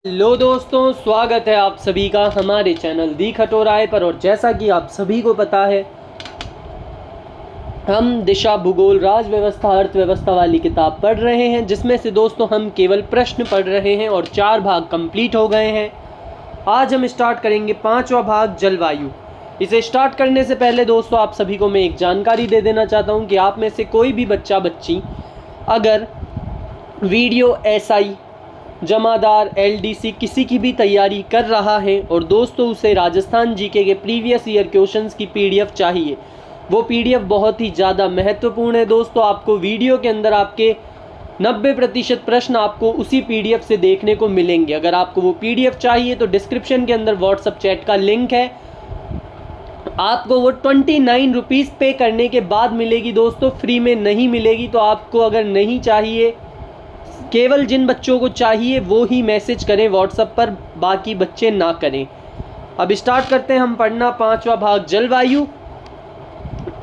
Hello दोस्तों, स्वागत है आप सभी का हमारे चैनल दी खटोराय पर। और जैसा कि आप सभी को पता है, हम दिशा भूगोल राज व्यवस्था अर्थव्यवस्था वाली किताब पढ़ रहे हैं, जिसमें से दोस्तों हम केवल प्रश्न पढ़ रहे हैं और 4 भाग कंप्लीट हो गए हैं। आज हम स्टार्ट करेंगे 5वां भाग जलवायु। इसे स्टार्ट करने से पहले दोस्तों आप सभी को मैं एक जानकारी दे देना चाहता हूं कि आप में से कोई भी बच्चा बच्ची अगर वीडियो एसआई जमादार एलडीसी किसी की भी तैयारी कर रहा है और दोस्तों उसे राजस्थान जीके के प्रीवियस ईयर क्वेश्चंस की पीडीएफ चाहिए, वो पीडीएफ बहुत ही ज़्यादा महत्वपूर्ण है दोस्तों। आपको वीडियो के अंदर आपके 90% प्रश्न आपको उसी पीडीएफ से देखने को मिलेंगे। अगर आपको वो पीडीएफ चाहिए तो डिस्क्रिप्शन के अंदर व्हाट्सएप चैट का लिंक है, आपको वो 29 रुपीज़ पे करने के बाद मिलेगी दोस्तों, फ्री में नहीं मिलेगी। तो आपको अगर नहीं चाहिए, केवल जिन बच्चों को चाहिए वो ही मैसेज करें व्हाट्सएप पर, बाकी बच्चे ना करें। अब स्टार्ट करते हैं हम पढ़ना 5वां भाग जलवायु।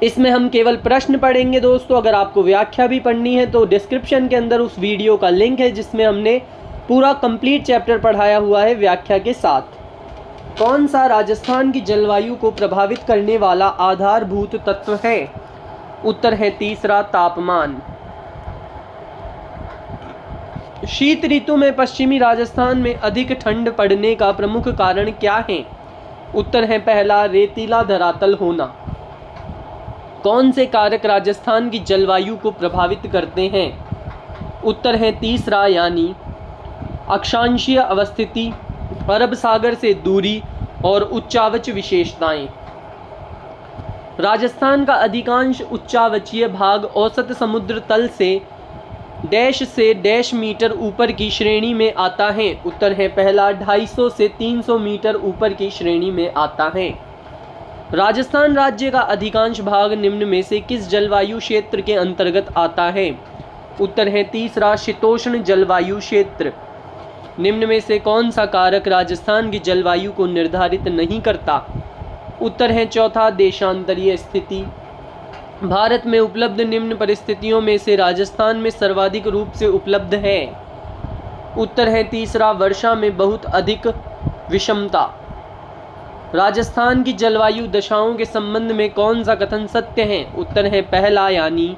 इसमें हम केवल प्रश्न पढ़ेंगे दोस्तों। अगर आपको व्याख्या भी पढ़नी है तो डिस्क्रिप्शन के अंदर उस वीडियो का लिंक है, जिसमें हमने पूरा कंप्लीट चैप्टर पढ़ाया हुआ है व्याख्या के साथ। कौन सा राजस्थान की जलवायु को प्रभावित करने वाला आधारभूत तत्व है? उत्तर है तीसरा, तापमान। शीत ऋतु में पश्चिमी राजस्थान में अधिक ठंड पड़ने का प्रमुख कारण क्या है? उत्तर है पहला, रेतीला धरातल होना। कौन से कारक राजस्थान की जलवायु को प्रभावित करते हैं? उत्तर है तीसरा, यानी अक्षांशीय अवस्थिति, अरब सागर से दूरी और उच्चावच विशेषताएं। राजस्थान का अधिकांश उच्चावचीय भाग औसत समुद्र तल से डैश मीटर ऊपर की श्रेणी में आता है। उत्तर है पहला, 250 से 300 मीटर ऊपर की श्रेणी में आता है। राजस्थान राज्य का अधिकांश भाग निम्न में से किस जलवायु क्षेत्र के अंतर्गत आता है? उत्तर है तीसरा, शीतोष्ण जलवायु क्षेत्र। निम्न में से कौन सा कारक राजस्थान की जलवायु को निर्धारित नहीं करता? उत्तर है चौथा, देशांतरीय स्थिति। भारत में उपलब्ध निम्न परिस्थितियों में से राजस्थान में सर्वाधिक रूप से उपलब्ध है। उत्तर है तीसरा, वर्षा में बहुत अधिक विषमता। राजस्थान की जलवायु दशाओं के संबंध में कौन सा कथन सत्य है? उत्तर है पहला, यानी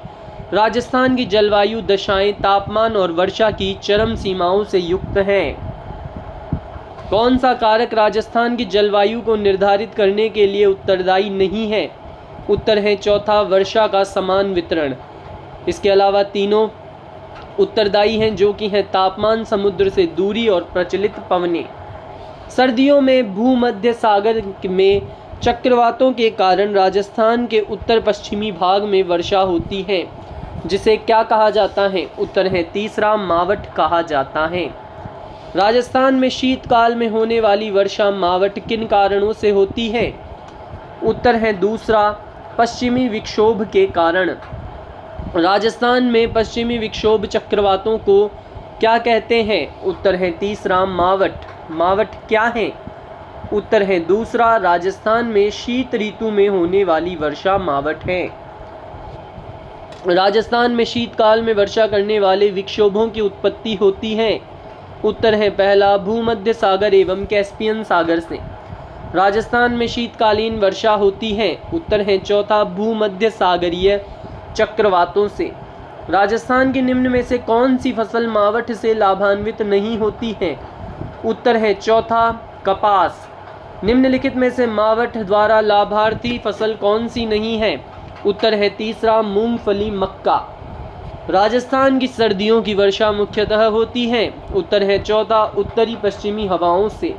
राजस्थान की जलवायु दशाएं तापमान और वर्षा की चरम सीमाओं से युक्त हैं। कौन सा कारक राजस्थान की जलवायु को निर्धारित करने के लिए उत्तरदायी नहीं है? उत्तर है चौथा, वर्षा का समान वितरण। इसके अलावा तीनों उत्तरदायी हैं, जो कि हैं तापमान, समुद्र से दूरी और प्रचलित पवनें। सर्दियों में भूमध्य सागर में चक्रवातों के कारण राजस्थान के उत्तर पश्चिमी भाग में वर्षा होती है, जिसे क्या कहा जाता है? उत्तर है तीसरा, मावठ कहा जाता है। राजस्थान में शीतकाल में होने वाली वर्षा मावठ किन कारणों से होती है? उत्तर है दूसरा, पश्चिमी विक्षोभ के कारण। राजस्थान में पश्चिमी विक्षोभ चक्रवातों को क्या कहते हैं? उत्तर है तीसरा, मावठ। मावठ क्या है? उत्तर है दूसरा, राजस्थान में शीत ऋतु में होने वाली वर्षा मावठ है। राजस्थान में शीतकाल में वर्षा करने वाले विक्षोभों की उत्पत्ति होती है। उत्तर है पहला, भूमध्य सागर एवं कैस्पियन सागर से। राजस्थान में शीतकालीन वर्षा होती है। उत्तर है चौथा, भूमध्य सागरीय चक्रवातों से। राजस्थान के निम्न में से कौन सी फसल मावठ से लाभान्वित नहीं होती है? उत्तर है चौथा, कपास। निम्नलिखित में से मावठ द्वारा लाभार्थी फसल कौन सी नहीं है? उत्तर है तीसरा, मूंगफली, मक्का। राजस्थान की सर्दियों की वर्षा मुख्यतः होती है। उत्तर है चौथा, उत्तरी पश्चिमी हवाओं से।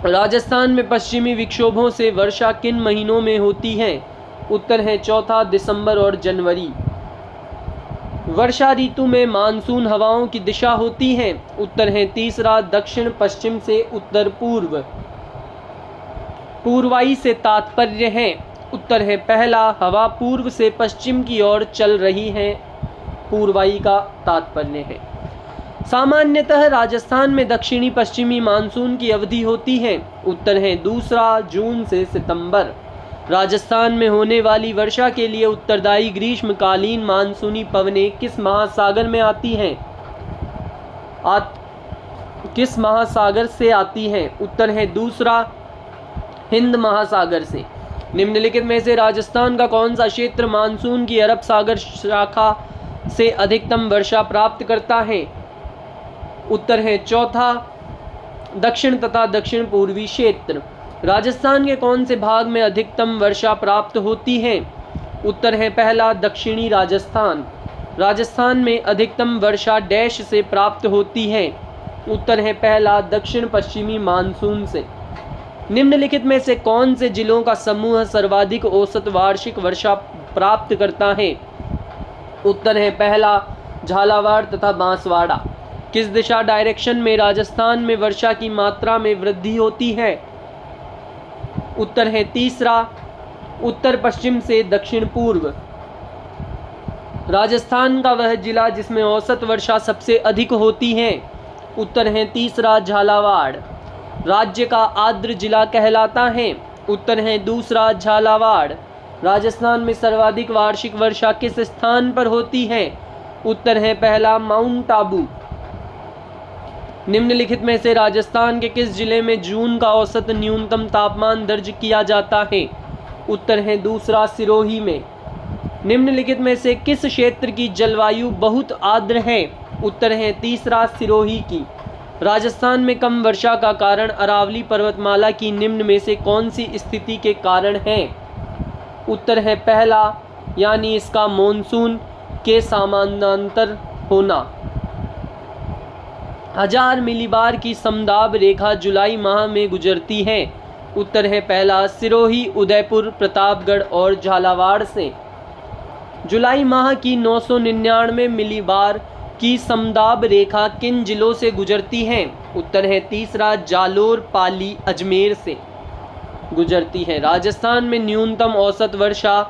राजस्थान में पश्चिमी विक्षोभों से वर्षा किन महीनों में होती है? उत्तर है चौथा, दिसंबर और जनवरी। वर्षा ऋतु में मानसून हवाओं की दिशा होती है। उत्तर है तीसरा, दक्षिण पश्चिम से उत्तर पूर्व। पूर्वाई से तात्पर्य है। उत्तर है पहला, हवा पूर्व से पश्चिम की ओर चल रही है, पूर्वाई का तात्पर्य है। सामान्यतः राजस्थान में दक्षिणी पश्चिमी मानसून की अवधि होती है। उत्तर है दूसरा, जून से सितंबर। राजस्थान में होने वाली वर्षा के लिए उत्तरदायी ग्रीष्मकालीन मानसूनी पवनें किस महासागर में आती हैं? किस महासागर से आती हैं? उत्तर है दूसरा हिंद महासागर से। निम्नलिखित में से राजस्थान का कौन सा क्षेत्र मानसून की अरब सागर शाखा से अधिकतम वर्षा प्राप्त करता है? उत्तर है चौथा दक्षिण तथा दक्षिण पूर्वी क्षेत्र। राजस्थान के कौन से भाग में अधिकतम वर्षा प्राप्त होती है? उत्तर है पहला दक्षिणी राजस्थान। राजस्थान में अधिकतम वर्षा डैश से प्राप्त होती है? उत्तर है पहला दक्षिण पश्चिमी मानसून से। निम्नलिखित में से कौन से जिलों का समूह सर्वाधिक औसत वार्षिक वर्षा प्राप्त करता है? उत्तर है पहला झालावाड़ तथा बांसवाड़ा। किस दिशा डायरेक्शन में राजस्थान में वर्षा की मात्रा में वृद्धि होती है? उत्तर है तीसरा उत्तर पश्चिम से दक्षिण पूर्व। राजस्थान का वह जिला जिसमें औसत वर्षा सबसे अधिक होती है? उत्तर है तीसरा झालावाड़। राज्य का आर्द्र जिला कहलाता है? उत्तर है दूसरा झालावाड़। राजस्थान में सर्वाधिक वार्षिक वर्षा किस स्थान पर होती है? उत्तर है पहला माउंट आबू। निम्नलिखित में से राजस्थान के किस जिले में जून का औसत न्यूनतम तापमान दर्ज किया जाता है? उत्तर है दूसरा सिरोही में। निम्नलिखित में से किस क्षेत्र की जलवायु बहुत आर्द्र है? उत्तर है तीसरा सिरोही की। राजस्थान में कम वर्षा का कारण अरावली पर्वतमाला की निम्न में से कौन सी स्थिति के कारण है? उत्तर है पहला यानी इसका मॉनसून के समानांतर होना। 1000 मिलीबार की समदाब रेखा जुलाई माह में गुजरती है? उत्तर है पहला सिरोही, उदयपुर, प्रतापगढ़ और झालावाड़ से। जुलाई माह की 999 मिलीबार की समदाब रेखा किन जिलों से गुजरती है? उत्तर है तीसरा जालोर, पाली, अजमेर से गुजरती है। राजस्थान में न्यूनतम औसत वर्षा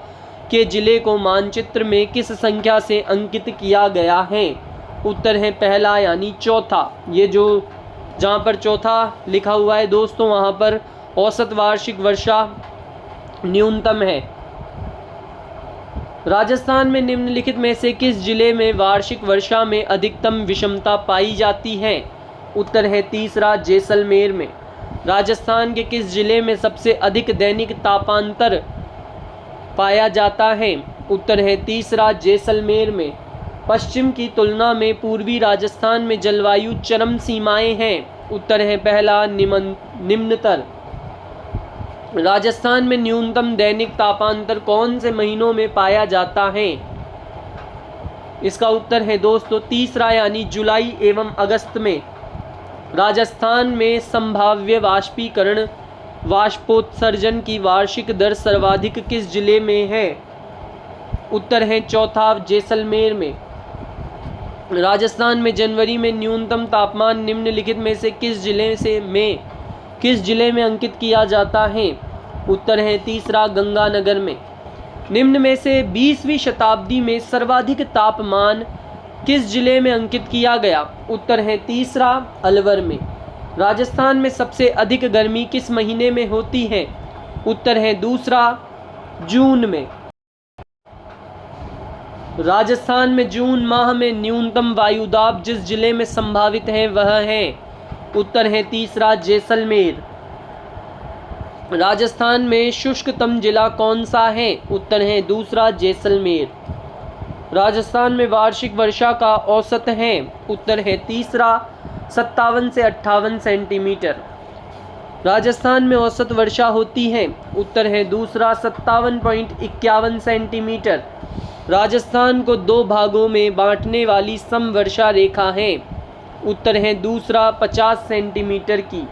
के जिले को मानचित्र में किस संख्या से अंकित किया गया है? उत्तर है पहला यानी चौथा। ये जो जहाँ पर चौथा लिखा हुआ है दोस्तों वहाँ पर औसत वार्षिक वर्षा न्यूनतम है। राजस्थान में निम्नलिखित में से किस जिले में वार्षिक वर्षा में अधिकतम विषमता पाई जाती है? उत्तर है तीसरा जैसलमेर में। राजस्थान के किस जिले में सबसे अधिक दैनिक तापांतर पाया जाता है? उत्तर है तीसरा जैसलमेर में। पश्चिम की तुलना में पूर्वी राजस्थान में जलवायु चरम सीमाएं हैं? उत्तर है पहला निम्नतर। राजस्थान में न्यूनतम दैनिक तापांतर कौन से महीनों में पाया जाता है? इसका उत्तर है दोस्तों तीसरा यानी जुलाई एवं अगस्त में। राजस्थान में संभाव्य वाष्पीकरण वाष्पोत्सर्जन की वार्षिक दर सर्वाधिक किस जिले में है? उत्तर है चौथा जैसलमेर में। राजस्थान में जनवरी में न्यूनतम तापमान निम्नलिखित में से किस जिले में अंकित किया जाता है? उत्तर है तीसरा गंगानगर में। निम्न में से 20वीं शताब्दी में सर्वाधिक तापमान किस जिले में अंकित किया गया? उत्तर है तीसरा अलवर में। राजस्थान में सबसे अधिक गर्मी किस महीने में होती है? उत्तर है दूसरा जून में। राजस्थान में जून माह में न्यूनतम वायुदाब जिस जिले में संभावित है वह है? उत्तर है तीसरा जैसलमेर। राजस्थान में शुष्कतम जिला कौन सा है? उत्तर है दूसरा जैसलमेर। राजस्थान में वार्षिक वर्षा का औसत है? उत्तर है तीसरा 57 से 58 सेंटीमीटर। राजस्थान में औसत वर्षा होती है? उत्तर है दूसरा 57.51 सेंटीमीटर। राजस्थान को दो भागों में बांटने वाली समवर्षा रेखा है? उत्तर है दूसरा 50 सेंटीमीटर की।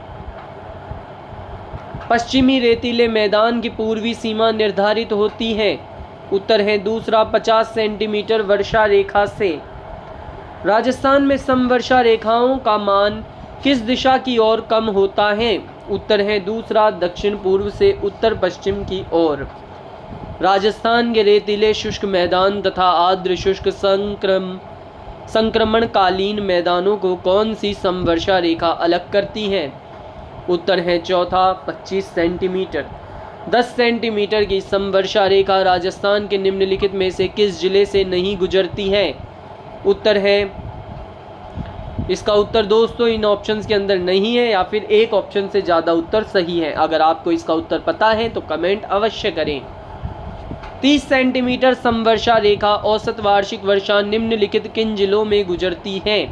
पश्चिमी रेतीले मैदान की पूर्वी सीमा निर्धारित होती है? उत्तर है दूसरा 50 सेंटीमीटर वर्षा रेखा से। राजस्थान में समवर्षा रेखाओं का मान किस दिशा की ओर कम होता है? उत्तर है दूसरा दक्षिण पूर्व से उत्तर पश्चिम की ओर। राजस्थान के रेतीले शुष्क मैदान तथा आर्द्र शुष्क संक्रमणकालीन मैदानों को कौन सी समवर्षा रेखा अलग करती है? उत्तर है चौथा 25 सेंटीमीटर। 10 सेंटीमीटर की समवर्षा रेखा राजस्थान के निम्नलिखित में से किस जिले से नहीं गुजरती है? उत्तर है इसका उत्तर दोस्तों इन ऑप्शंस के अंदर नहीं है या फिर एक ऑप्शन से ज़्यादा उत्तर सही है। अगर आपको इसका उत्तर पता है तो कमेंट अवश्य करें। 30 सेंटीमीटर समवर्षा रेखा औसत वार्षिक वर्षा निम्नलिखित किन जिलों में गुजरती है?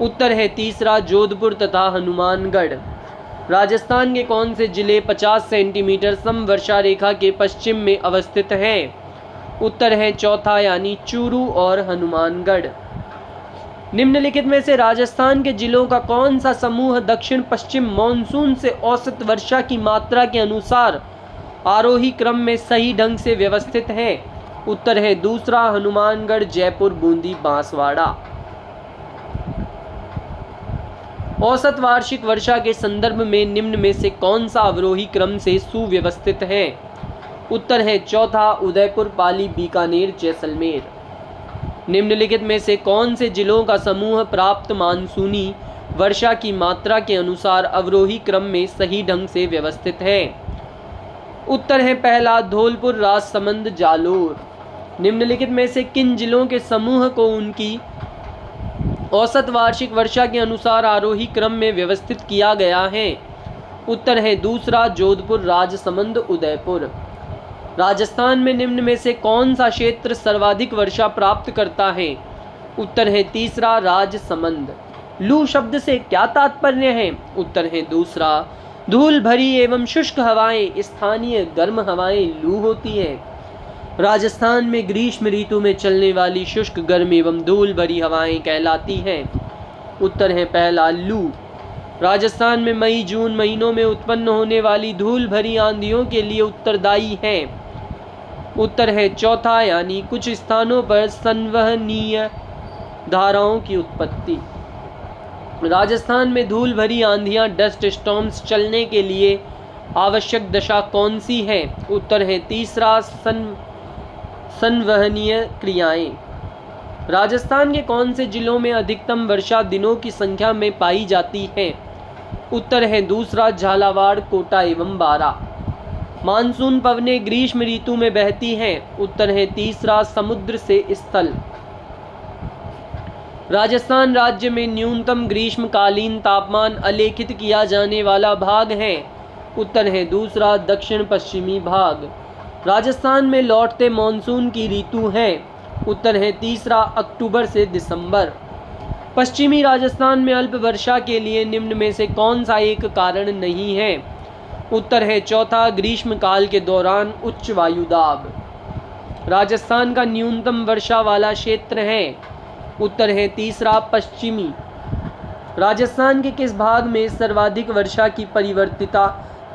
उत्तर है तीसरा जोधपुर तथा हनुमानगढ़। राजस्थान के कौन से जिले 50 सेंटीमीटर समवर्षा रेखा के पश्चिम में अवस्थित हैं? उत्तर है चौथा यानी चूरू और हनुमानगढ़। निम्नलिखित में से राजस्थान के जिलों का कौन सा समूह दक्षिण पश्चिम मॉनसून से औसत वर्षा की मात्रा के अनुसार आरोही क्रम में सही ढंग से व्यवस्थित है? उत्तर है दूसरा हनुमानगढ़, जयपुर, बूंदी, बांसवाड़ा। औसत वार्षिक वर्षा के संदर्भ में निम्न में से कौन सा अवरोही क्रम से सुव्यवस्थित है? उत्तर है चौथा उदयपुर, पाली, बीकानेर, जैसलमेर। निम्नलिखित में से कौन से जिलों का समूह प्राप्त मानसूनी वर्षा की मात्रा के अनुसार अवरोही क्रम में सही ढंग से व्यवस्थित है? उत्तर है पहला धौलपुर, राजसमंद, जालोर। निम्नलिखित में से किन जिलों के समूह को उनकी औसत वार्षिक वर्षा के अनुसार आरोही क्रम में व्यवस्थित किया गया है? उत्तर है दूसरा जोधपुर, राजसमंद, उदयपुर। राजस्थान में निम्न में से कौन सा क्षेत्र सर्वाधिक वर्षा प्राप्त करता है? उत्तर है तीसरा राजसमंद। लू शब्द से क्या तात्पर्य है? उत्तर है दूसरा धूल भरी एवं शुष्क हवाएं, स्थानीय गर्म हवाएं लू होती है। राजस्थान में ग्रीष्म ऋतु में चलने वाली शुष्क गर्म एवं धूल भरी हवाएं कहलाती हैं। उत्तर है पहला लू। राजस्थान में मई जून महीनों में उत्पन्न होने वाली धूल भरी आंधियों के लिए उत्तरदायी है। उत्तर है चौथा यानी कुछ स्थानों पर संवहनीय धाराओं की उत्पत्ति। राजस्थान में धूल भरी आंधियां डस्ट स्टॉर्म्स चलने के लिए आवश्यक दशा कौन सी है? उत्तर है तीसरा संवहनीय क्रियाएं। राजस्थान के कौन से जिलों में अधिकतम वर्षा दिनों की संख्या में पाई जाती है? उत्तर है दूसरा झालावाड़, कोटा एवं बारा। मानसून पवनें ग्रीष्म ऋतु में बहती हैं। उत्तर है तीसरा समुद्र से स्थल। राजस्थान राज्य में न्यूनतम ग्रीष्मकालीन तापमान अलेखित किया जाने वाला भाग है। उत्तर है दूसरा दक्षिण पश्चिमी भाग। राजस्थान में लौटते मॉनसून की ऋतु है। उत्तर है तीसरा अक्टूबर से दिसंबर। पश्चिमी राजस्थान में अल्प वर्षा के लिए निम्न में से कौन सा एक कारण नहीं है? उत्तर है चौथा ग्रीष्मकाल के दौरान उच्च वायुदाब। राजस्थान का न्यूनतम वर्षा वाला क्षेत्र है। उत्तर है तीसरा पश्चिमी। राजस्थान के किस भाग में सर्वाधिक वर्षा की परिवर्तिता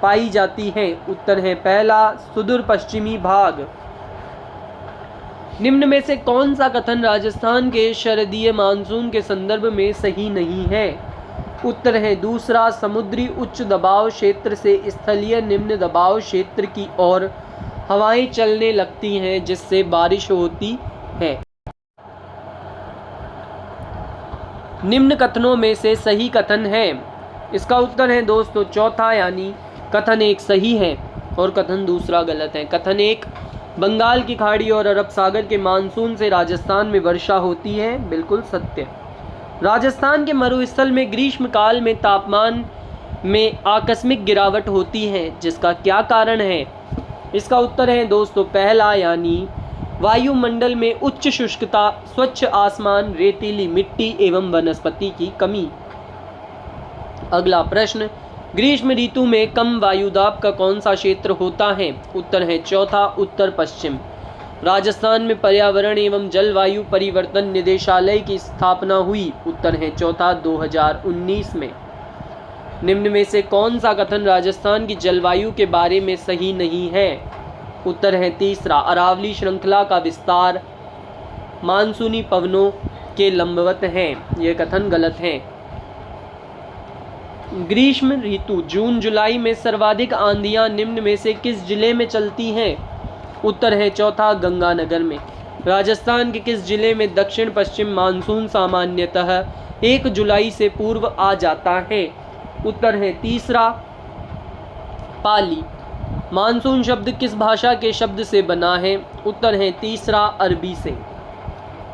पाई जाती है? उत्तर है पहला सुदूर पश्चिमी भाग। निम्न में से कौन सा कथन राजस्थान के शरदीय मानसून के संदर्भ में सही नहीं है? उत्तर है दूसरा समुद्री उच्च दबाव क्षेत्र से स्थलीय निम्न दबाव क्षेत्र की ओर हवाएं चलने लगती हैं जिससे बारिश होती है। निम्न कथनों में से सही कथन है? इसका उत्तर है दोस्तों चौथा यानी कथन एक सही है और कथन दूसरा गलत है। कथन एक बंगाल की खाड़ी और अरब सागर के मानसून से राजस्थान में वर्षा होती है, बिल्कुल सत्य। राजस्थान के मरुस्थल में ग्रीष्मकाल में तापमान में आकस्मिक गिरावट होती है, जिसका क्या कारण है? इसका उत्तर है दोस्तों पहला यानी वायुमंडल में उच्च शुष्कता, स्वच्छ आसमान, रेतीली मिट्टी एवं वनस्पति की कमी। अगला प्रश्न, ग्रीष्म ऋतु में कम वायुदाब का कौन सा क्षेत्र होता है? उत्तर है चौथा उत्तर पश्चिम। राजस्थान में पर्यावरण एवं जलवायु परिवर्तन निदेशालय की स्थापना हुई। उत्तर है चौथा 2019 में। निम्न में से कौन सा कथन राजस्थान की जलवायु के बारे में सही नहीं है? उत्तर है तीसरा अरावली श्रृंखला का विस्तार मानसूनी पवनों के लंबवत है। यह कथन गलत है। ग्रीष्म ऋतु जून जुलाई में सर्वाधिक आंधियां निम्न में से किस जिले में चलती हैं? उत्तर है चौथा गंगानगर में। राजस्थान के किस जिले में दक्षिण पश्चिम मानसून सामान्यतः 1 जुलाई से पूर्व आ जाता है? उत्तर है तीसरा पाली। मानसून शब्द किस भाषा के शब्द से बना है? उत्तर है तीसरा अरबी से।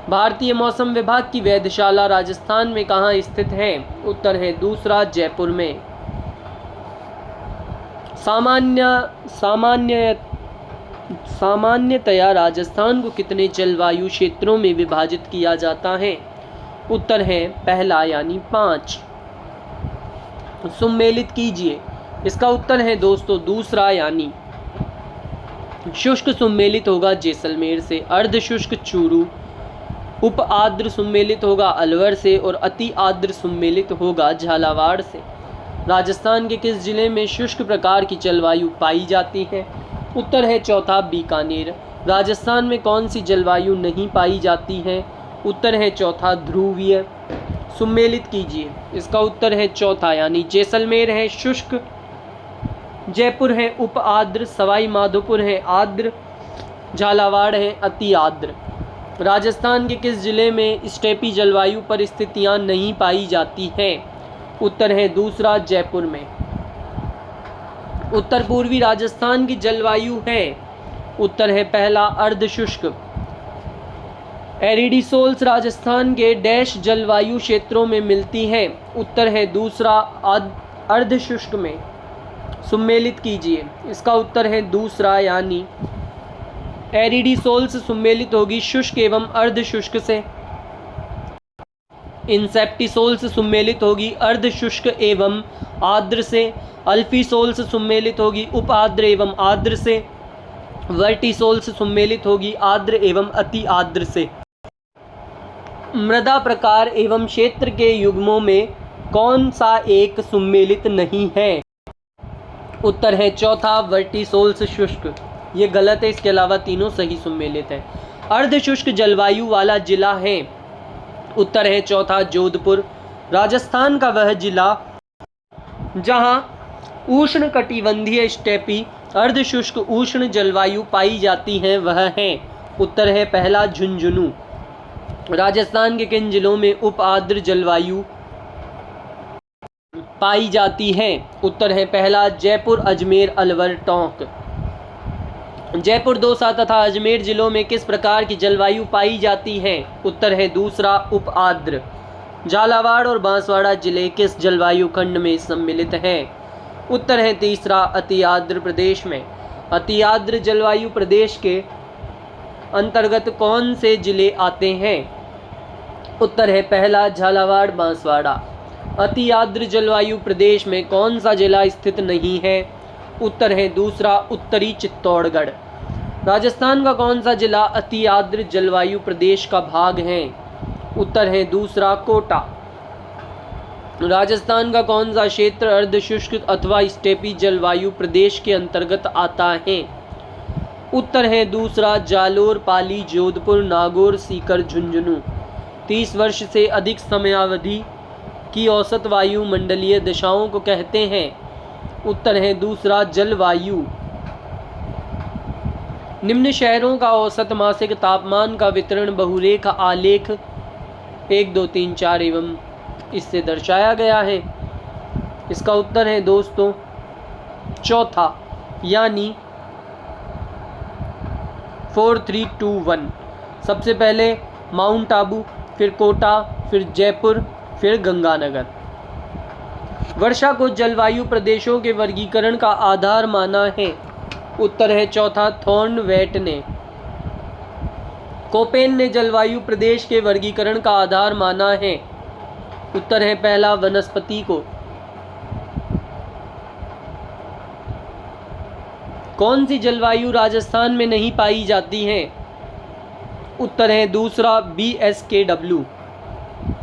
भारतीय मौसम विभाग की वेधशाला राजस्थान में कहाँ स्थित है? उत्तर है दूसरा जयपुर में। सामान्यतया राजस्थान को कितने जलवायु क्षेत्रों में विभाजित किया जाता है? उत्तर है पहला यानी 5। सम्मिलित कीजिए। इसका उत्तर है दोस्तों दूसरा यानी शुष्क सम्मिलित होगा जैसलमेर से, अर्ध शुष्क चूरू, उप आर्द्र सम्मिलित होगा अलवर से और अति आर्द्र सम्मिलित होगा झालावाड़ से। राजस्थान के किस जिले में शुष्क प्रकार की जलवायु पाई जाती है? उत्तर है चौथा बीकानेर। राजस्थान में कौन सी जलवायु नहीं पाई जाती है? उत्तर है चौथा ध्रुवीय। सम्मिलित कीजिए। इसका उत्तर है चौथा यानी जैसलमेर है शुष्क, जयपुर है उप आर्द्र, सवाई माधोपुर है आर्द्र, झालावाड़ है अति आर्द्र। राजस्थान के किस जिले में स्टेपी जलवायु परिस्थितियां नहीं पाई जाती है? उत्तर है दूसरा जयपुर में। उत्तर पूर्वी राजस्थान की जलवायु है। उत्तर है पहला अर्ध शुष्क। एरिडीसोल्स राजस्थान के डैश जलवायु क्षेत्रों में मिलती है। उत्तर है दूसरा अर्ध शुष्क में। सम्मिलित कीजिए। इसका उत्तर है दूसरा यानी एरिडीसोल्स सम्मिलित होगी शुष्क एवं अर्ध शुष्क से। इंसेप्टिसोल्स सम्मिलित होगी अर्ध शुष्क एवं आर्द्र से। अल्फीसोल्स सम्मिलित होगी उप आर्द्र एवं आर्द्र से। वर्टिसोल्स सम्मिलित होगी आर्द्र एवं अति आर्द्र से। मृदा प्रकार एवं क्षेत्र के युग्मों में कौन सा एक सम्मिलित नहीं है? उत्तर है चौथा वर्टिसोल्स शुष्क। ये गलत है, इसके अलावा तीनों सही सम्मिलित है। अर्ध शुष्क जलवायु वाला जिला है। उत्तर है चौथा जोधपुर। राजस्थान का वह जिला जहां उष्ण कटिबंधीय स्टेपी अर्ध शुष्क उष्ण जलवायु पाई जाती है वह है। उत्तर है पहला झुंझुनू। राजस्थान के किन जिलों में उप आर्द्र जलवायु पाई जाती है? उत्तर है पहला जयपुर, अजमेर, अलवर, टोंक। जयपुर, दौसा तथा अजमेर जिलों में किस प्रकार की जलवायु पाई जाती है? उत्तर है दूसरा उप आर्द्र। झालावाड़ और बांसवाड़ा जिले किस जलवायु खंड में सम्मिलित है? उत्तर है तीसरा अति आर्द्र प्रदेश में। अति आर्द्र जलवायु प्रदेश के अंतर्गत कौन से जिले आते हैं? उत्तर है पहला झालावाड़, बांसवाड़ा। अति आर्द्र जलवायु प्रदेश में कौन सा जिला स्थित नहीं है? उत्तर है दूसरा उत्तरी चित्तौड़गढ़। राजस्थान का कौन सा जिला अति आर्द्र जलवायु प्रदेश का भाग है? उत्तर है दूसरा कोटा। राजस्थान का कौन सा क्षेत्र अर्ध शुष्क अथवा स्टेपी जलवायु प्रदेश के अंतर्गत आता है? उत्तर है दूसरा जालोर, पाली, जोधपुर, नागौर, सीकर, झुंझुनू। 30 वर्ष से अधिक समयावधि की औसत वायु मंडलीय दशाओं को कहते हैं। उत्तर है दूसरा जलवायु। निम्न शहरों का औसत मासिक तापमान का वितरण बहुरेख आलेख 1, 2, 3, 4 एवं इससे दर्शाया गया है। इसका उत्तर है दोस्तों चौथा यानी 4, 3, 2, 1। सबसे पहले माउंट आबू, फिर कोटा, फिर जयपुर, फिर गंगानगर। वर्षा को जलवायु प्रदेशों के वर्गीकरण का आधार माना है। उत्तर है चौथा थॉर्नवेट ने। कोपेन ने जलवायु प्रदेश के वर्गीकरण का आधार माना है। उत्तर है पहला वनस्पति को। कौन सी जलवायु राजस्थान में नहीं पाई जाती है? उत्तर है दूसरा BSKW।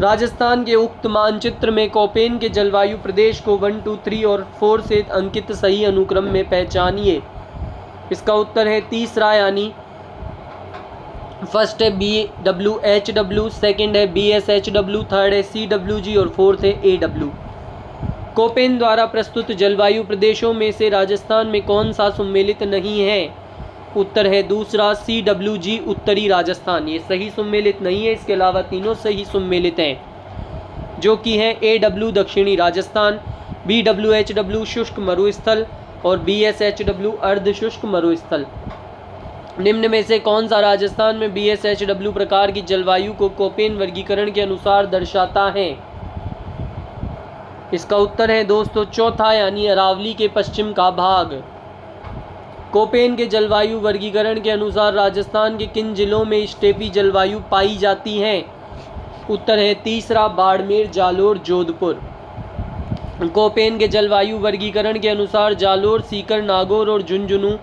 राजस्थान के उक्त मानचित्र में कोपेन के जलवायु प्रदेश को 1, 2, 3 और 4 से अंकित सही अनुक्रम में पहचानिए। इसका उत्तर है तीसरा यानी फर्स्ट है BWHW, सेकंड है BSHW, थर्ड है CWG और फोर्थ है AW। कोपेन द्वारा प्रस्तुत जलवायु प्रदेशों में से राजस्थान में कौन सा सम्मिलित नहीं है? उत्तर है दूसरा CWG उत्तरी राजस्थान। ये सही सम्मिलित नहीं है, इसके अलावा तीनों सही सम्मिलित हैं जो कि हैं AW दक्षिणी राजस्थान, BWHW शुष्क मरुस्थल और BSHW अर्ध शुष्क मरुस्थल। निम्न में से कौन सा राजस्थान में BSHW प्रकार की जलवायु को कोपेन वर्गीकरण के अनुसार दर्शाता है? इसका उत्तर है दोस्तों चौथा यानी अरावली के पश्चिम का भाग। कोपेन के जलवायु वर्गीकरण के अनुसार राजस्थान के किन जिलों में स्टेपी जलवायु पाई जाती है? उत्तर है तीसरा बाड़मेर, जालोर, जोधपुर। कोपेन के जलवायु वर्गीकरण के अनुसार जालोर, सीकर, नागौर और झुंझुनू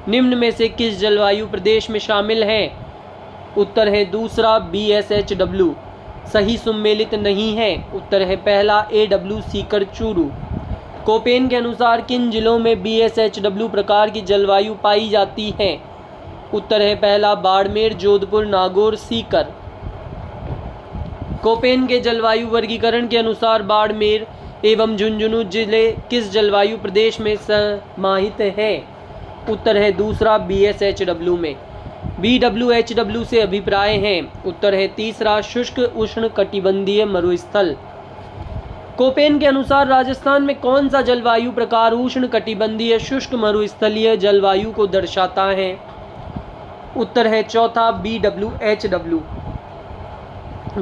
निम्न में से किस जलवायु प्रदेश में शामिल है? उत्तर है दूसरा BSHW। सही सुमेलित नहीं है। उत्तर है पहला AW, सीकर, चूरू। कोपेन के अनुसार किन जिलों में BSHW प्रकार की जलवायु पाई जाती है? उत्तर है पहला बाड़मेर, जोधपुर, नागौर, सीकर। कोपेन के जलवायु वर्गीकरण के अनुसार बाड़मेर एवं झुंझुनू जिले किस जलवायु प्रदेश में समाहित है? उत्तर है दूसरा BSHW में। BWHW से अभिप्राय हैं। उत्तर है तीसरा शुष्क उष्ण कटिबंधीय मरुस्थल। कोपेन के अनुसार राजस्थान में कौन सा जलवायु प्रकार उष्ण कटिबंधीय शुष्क मरुस्थलीय जलवायु को दर्शाता है? उत्तर है चौथा BWHW।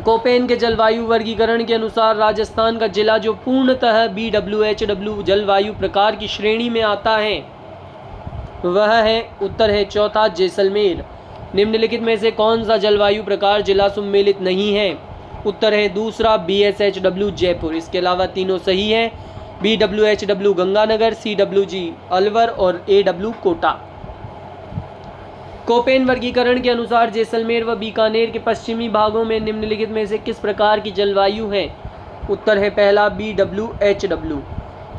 कोपेन के जलवायु वर्गीकरण के अनुसार राजस्थान का जिला जो पूर्णतः BWHW जलवायु प्रकार की श्रेणी में आता है वह है, उत्तर है चौथा जैसलमेर। निम्नलिखित में से कौन सा जलवायु प्रकार जिला सम्मिलित नहीं है? उत्तर है दूसरा BSHW जयपुर। इसके अलावा तीनों सही है। BWHW गंगानगर, CWG अलवर और AW कोटा। कोपेन वर्गीकरण के अनुसार जैसलमेर व बीकानेर के पश्चिमी भागों में निम्नलिखित में से किस प्रकार की जलवायु है? उत्तर है पहला BWHW।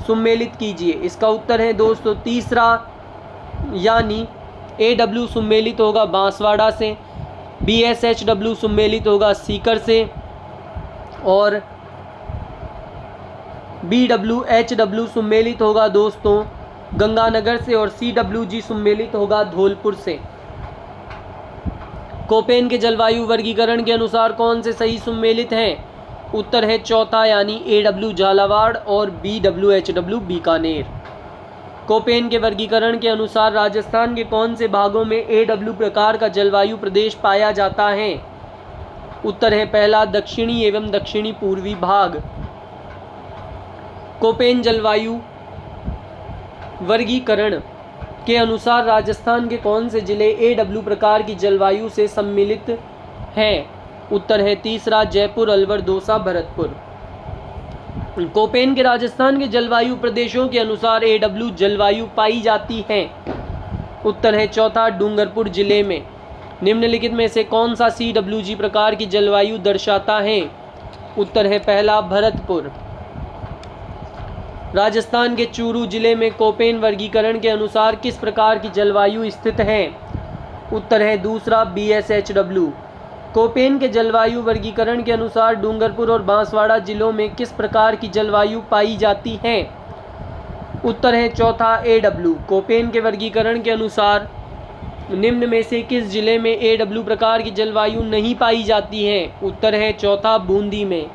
सम्मिलित कीजिए। इसका उत्तर है दोस्तों तीसरा यानी AW सम्मिलित होगा बांसवाड़ा से, BSHW सम्मिलित होगा सीकर से और BWHW सम्मिलित होगा दोस्तों गंगानगर से और CWG सम्मिलित होगा धौलपुर से। कोपेन के जलवायु वर्गीकरण के अनुसार कौन से सही सम्मिलित हैं? उत्तर है चौथा यानी AW झालावाड़ और BWHW बीकानेर। कोपेन के वर्गीकरण के अनुसार राजस्थान के कौन से भागों में AW प्रकार का जलवायु प्रदेश पाया जाता है? उत्तर है पहला दक्षिणी एवं दक्षिणी पूर्वी भाग। कोपेन जलवायु वर्गीकरण के अनुसार राजस्थान के कौन से जिले AW प्रकार की जलवायु से सम्मिलित हैं? उत्तर है तीसरा जयपुर, अलवर, दौसा, भरतपुर। कोपेन के राजस्थान के जलवायु प्रदेशों के अनुसार AW जलवायु पाई जाती है। उत्तर है चौथा डूंगरपुर जिले में। निम्नलिखित में से कौन सा CWG प्रकार की जलवायु दर्शाता है? उत्तर है पहला भरतपुर। राजस्थान के चूरू जिले में कोपेन वर्गीकरण के अनुसार किस प्रकार की जलवायु स्थित है? उत्तर है दूसरा BSHW। कोपेन के जलवायु वर्गीकरण के अनुसार डूंगरपुर और बांसवाड़ा जिलों में किस प्रकार की जलवायु पाई जाती है? उत्तर है चौथा AW। कोपेन के वर्गीकरण के अनुसार निम्न में से किस जिले में AW प्रकार की जलवायु नहीं पाई जाती है? उत्तर है चौथा बूंदी में।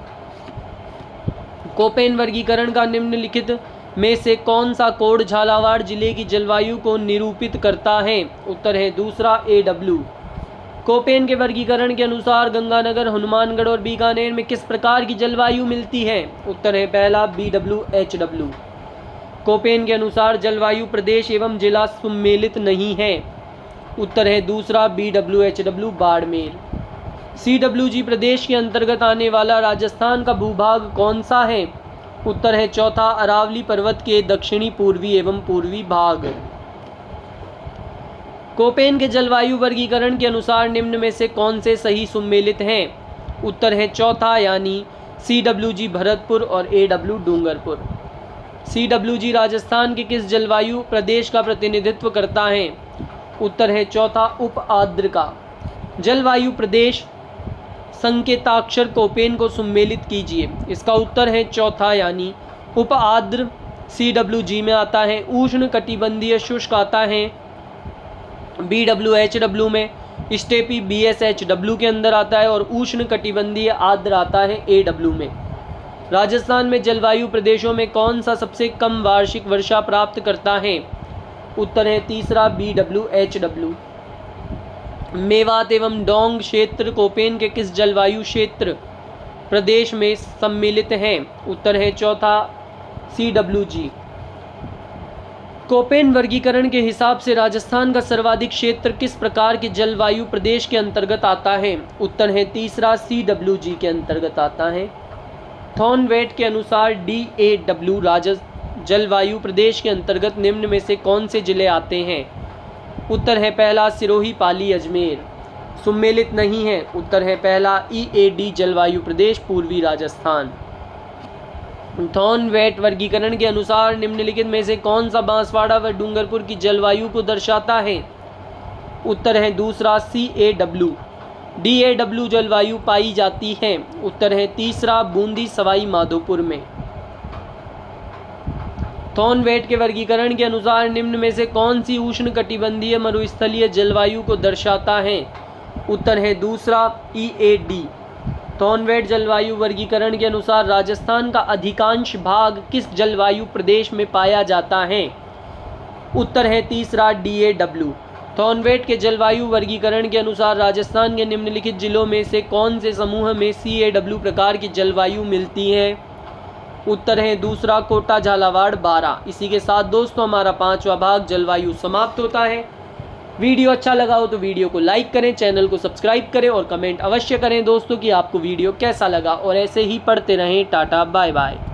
कोपेन वर्गीकरण का निम्नलिखित में से कौन सा कोड झालावाड़ जिले की जलवायु को निरूपित करता है? उत्तर है दूसरा AW। कोपेन के वर्गीकरण के अनुसार गंगानगर, हनुमानगढ़ और बीकानेर में किस प्रकार की जलवायु मिलती है? उत्तर है पहला BWHW। कोपेन के अनुसार जलवायु प्रदेश एवं जिला सम्मिलित नहीं है। उत्तर है दूसरा BWHW बाड़मेर। CWG प्रदेश के अंतर्गत आने वाला राजस्थान का भूभाग कौन सा है? उत्तर है चौथा अरावली पर्वत के दक्षिणी पूर्वी एवं पूर्वी भाग। कोपेन के जलवायु वर्गीकरण के अनुसार निम्न में से कौन से सही सम्मिलित हैं? उत्तर है चौथा यानी CWG भरतपुर और AW डूंगरपुर। CWG राजस्थान के किस जलवायु प्रदेश का प्रतिनिधित्व करता है? उत्तर है चौथा उप आर्द्र का। जलवायु प्रदेश संकेताक्षर कोपेन को सम्मिलित कीजिए। इसका उत्तर है चौथा यानी उप आर्द्र CWG में आता है। उष्ण कटिबंधीय शुष्क आता है BWHW में, स्टेपी BSHW के अंदर आता है और उष्ण कटिबंधीय आर्द्र आता है AW में। राजस्थान में जलवायु प्रदेशों में कौन सा सबसे कम वार्षिक वर्षा प्राप्त करता है? उत्तर है तीसरा BWHW। मेवात एवं डोंग क्षेत्र कोपेन के किस जलवायु क्षेत्र प्रदेश में सम्मिलित हैं? उत्तर है चौथा CWG। कोपेन वर्गीकरण के हिसाब से राजस्थान का सर्वाधिक क्षेत्र किस प्रकार के जलवायु प्रदेश के अंतर्गत आता है? उत्तर है तीसरा CWG के अंतर्गत आता है। थॉर्नवेट के अनुसार DAW जलवायु प्रदेश के अंतर्गत निम्न में से कौन से जिले आते हैं? उत्तर है पहला सिरोही, पाली, अजमेर। सम्मिलित नहीं है। उत्तर है पहला EAD जलवायु प्रदेश, पूर्वी राजस्थान। थॉर्नवेट वर्गीकरण के अनुसार निम्नलिखित में से कौन सा बांसवाड़ा व डूंगरपुर की जलवायु को दर्शाता है? उत्तर है दूसरा CAW। DAW जलवायु पाई जाती है। उत्तर है तीसरा बूंदी, सवाई माधोपुर में। थॉर्नवेट के वर्गीकरण के अनुसार निम्न में से कौन सी उष्णकटिबंधीय मरुस्थलीय जलवायु को दर्शाता है? उत्तर है दूसरा EAD। थॉर्नवेट जलवायु वर्गीकरण के अनुसार राजस्थान का अधिकांश भाग किस जलवायु प्रदेश में पाया जाता है? उत्तर है तीसरा DAW। थॉर्नवेट के जलवायु वर्गीकरण के अनुसार राजस्थान के निम्नलिखित जिलों में से कौन से समूह में CAW प्रकार की जलवायु मिलती है? उत्तर है दूसरा कोटा, झालावाड़, बारा। इसी के साथ दोस्तों हमारा 5वां भाग जलवायु समाप्त होता है। वीडियो अच्छा लगा हो तो वीडियो को लाइक करें, चैनल को सब्सक्राइब करें और कमेंट अवश्य करें दोस्तों कि आपको वीडियो कैसा लगा, और ऐसे ही पढ़ते रहें। Tata, bye bye.